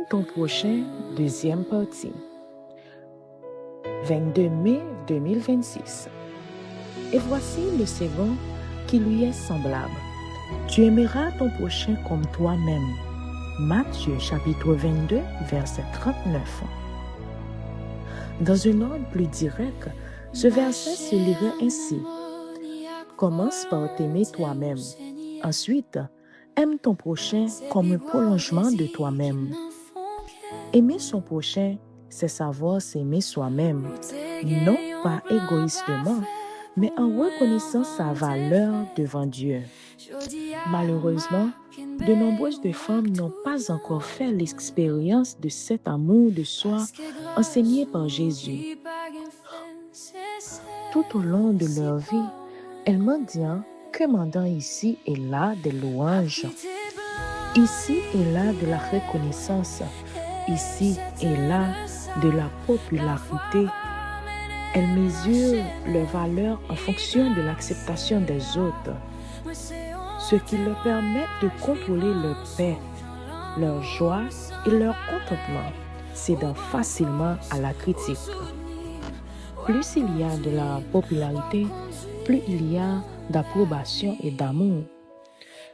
Aime ton prochain, deuxième partie. 22 mai 2026. Et voici le second qui lui est semblable. Tu aimeras ton prochain comme toi-même. Matthieu chapitre 22, verset 39. Dans un ordre plus direct, ce verset se lirait ainsi. Commence par t'aimer toi-même. Ensuite, aime ton prochain comme un prolongement de toi-même. Aimer son prochain, c'est savoir s'aimer soi-même, non pas égoïstement, mais en reconnaissant sa valeur devant Dieu. Malheureusement, de nombreuses femmes n'ont pas encore fait l'expérience de cet amour de soi enseigné par Jésus. Tout au long de leur vie, elles mendient, commandant ici et là des louanges, ici et là de la reconnaissance, ici et là de la popularité. Elles mesurent leur valeur en fonction de l'acceptation des autres, ce qui leur permet de contrôler leur paix, leur joie et leur contentement, cédant facilement à la critique. Plus il y a de la popularité, plus il y a d'approbation et d'amour.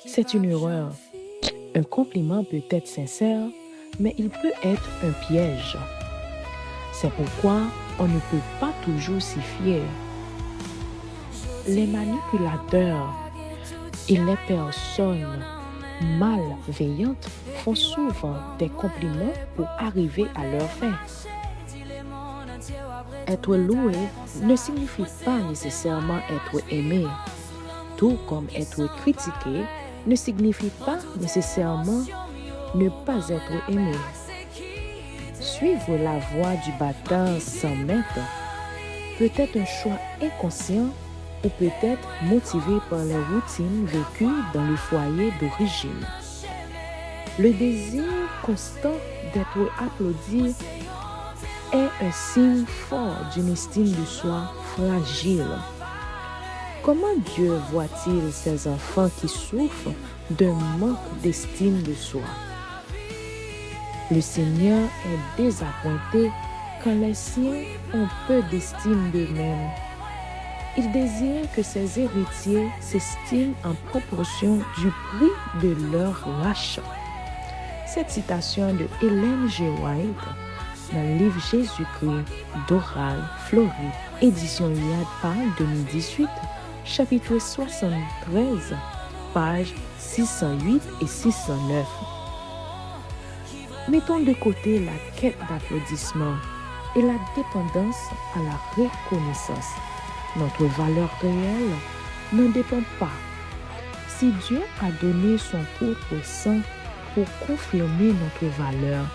C'est une erreur. Un compliment peut être sincère, mais il peut être un piège. C'est pourquoi on ne peut pas toujours s'y fier. Les manipulateurs et les personnes malveillantes font souvent des compliments pour arriver à leur fin. Être loué ne signifie pas nécessairement être aimé, tout comme être critiqué ne signifie pas nécessairement ne pas être aimé. Suivre la voie du battant sans maître peut être un choix inconscient ou peut-être motivé par les routines vécues dans le foyer d'origine. Le désir constant d'être applaudi est un signe fort d'une estime de soi fragile. Comment Dieu voit-il ces enfants qui souffrent d'un manque d'estime de soi? Le Seigneur est désappointé quand les siens ont peu d'estime d'eux-mêmes. Il désire que ses héritiers s'estiment en proportion du prix de leur rachat. Cette citation de Ellen G. White dans le livre Jésus-Christ d'Oral, Floride, édition Iliade Pâle 2018, chapitre 73, pages 608 et 609. Mettons de côté la quête d'applaudissement et la dépendance à la reconnaissance. Notre valeur réelle n'en dépend pas. Si Dieu a donné son propre sang pour confirmer notre valeur,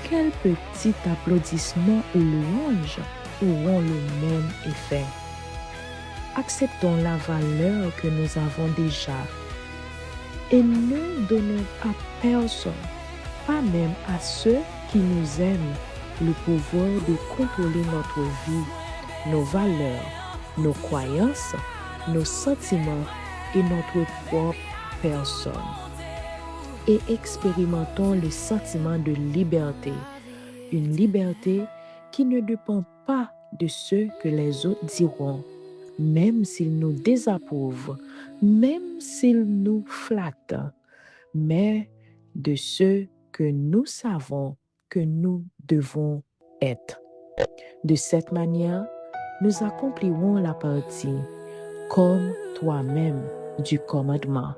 quel petit applaudissement ou louange auront le même effet? Acceptons la valeur que nous avons déjà et ne donnons à personne, pas même à ceux qui nous aiment, le pouvoir de contrôler notre vie, nos valeurs, nos croyances, nos sentiments et notre propre personne. Et expérimentons le sentiment de liberté, une liberté qui ne dépend pas de ce que les autres diront, même s'ils nous désapprouvent, même s'ils nous flattent, mais de ce que nous savons que nous devons être. De cette manière, nous accomplirons la partie comme toi-même du commandement.